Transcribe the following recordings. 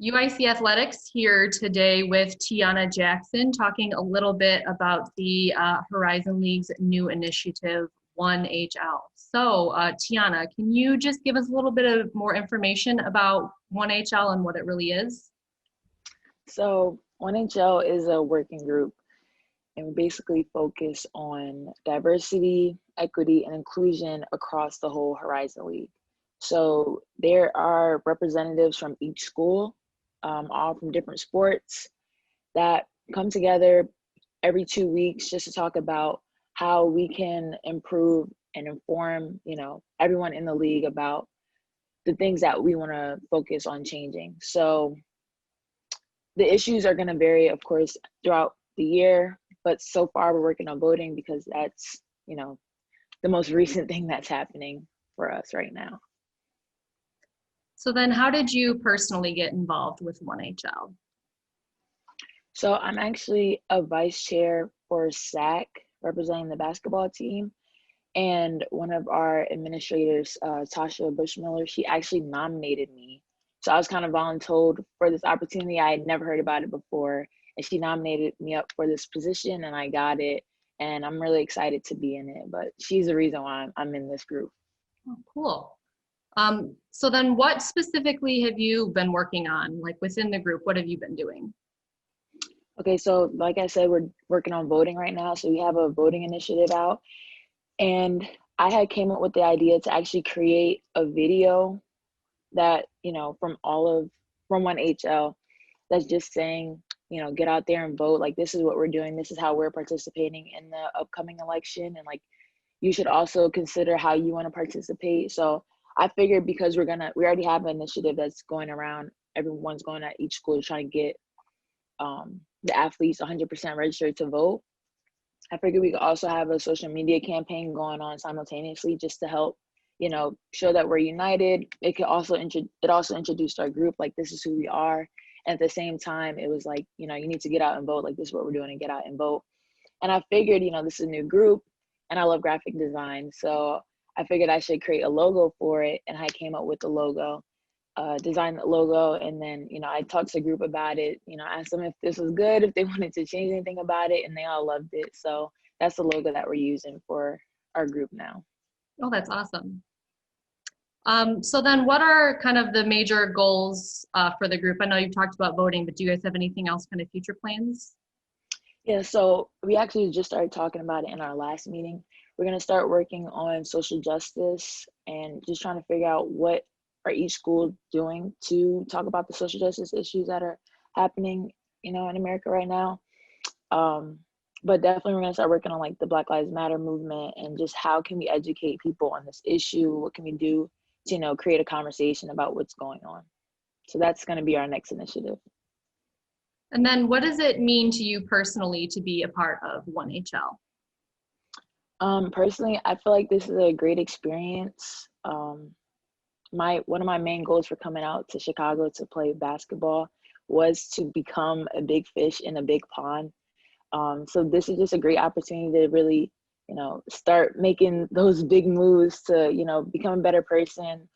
UIC Athletics here today with Tiana Jackson, talking a little bit about the Horizon League's new initiative, OneHL. So, Tiana, can you just give us a little bit of more information about OneHL and what it really is? So, OneHL is a working group, and we basically focus on diversity, equity, and inclusion across the whole Horizon League. So, there are representatives from each school, all from different sports, that come together every 2 weeks just to talk about how we can improve and inform, everyone in the league about the things that we want to focus on changing. So the issues are going to vary, of course, throughout the year, but so far we're working on voting because that's, the most recent thing that's happening for us right now. So then how did you personally get involved with OneHL? So I'm actually a vice chair for SAC, representing the basketball team. And one of our administrators, Tasha Bushmiller, she actually nominated me. So I was kind of voluntold for this opportunity. I had never heard about it before. And she nominated me up for this position and I got it. And I'm really excited to be in it. But she's the reason why I'm in this group. Oh, cool. So then what specifically have you been working on, like within the group? What have you been doing? Okay, so like I said, we're working on voting right now. So we have a voting initiative out. And I had came up with the idea to actually create a video that, from OneHL that's just saying, get out there and vote. Like, this is what we're doing. This is how we're participating in the upcoming election. And like, you should also consider how you want to participate. So I figured because we already have an initiative that's going around, everyone's going at each school trying to get the athletes 100% registered to vote. I figured we could also have a social media campaign going on simultaneously just to help, show that we're united. It also introduced our group, like this is who we are. And at the same time, it was like, you need to get out and vote. Like, this is what we're doing, and get out and vote. And I figured, this is a new group and I love graphic design. So I figured I should create a logo for it. And I came up with the logo, designed the logo. And then, I talked to the group about it, asked them if this was good, if they wanted to change anything about it, and they all loved it. So that's the logo that we're using for our group now. Oh, that's awesome. So then what are kind of the major goals for the group? I know you've talked about voting, but do you guys have anything else, kind of future plans? Yeah, so we actually just started talking about it in our last meeting. We're going to start working on social justice and just trying to figure out what are each school doing to talk about the social justice issues that are happening, in America right now. But definitely we're going to start working on like the Black Lives Matter movement and just how can we educate people on this issue? What can we do to, create a conversation about what's going on? So that's going to be our next initiative. And then what does it mean to you personally to be a part of OneHL? Personally, I feel like this is a great experience. One of my main goals for coming out to Chicago to play basketball was to become a big fish in a big pond. So this is just a great opportunity to really, start making those big moves to, become a better person,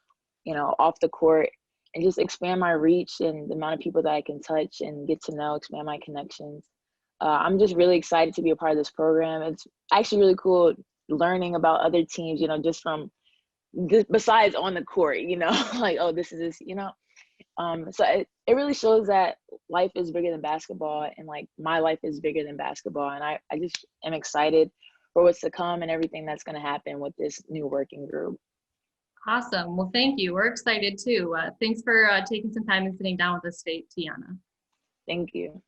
off the court, and just expand my reach and the amount of people that I can touch and get to know, expand my connections. I'm just really excited to be a part of this program. It's actually really cool learning about other teams, just from besides on the court, like, oh, this is this, so it really shows that life is bigger than basketball, and like my life is bigger than basketball. And I just am excited for what's to come and everything that's going to happen with this new working group. Awesome. Well, thank you. We're excited too. Thanks for taking some time and sitting down with us today, Tiana. Thank you.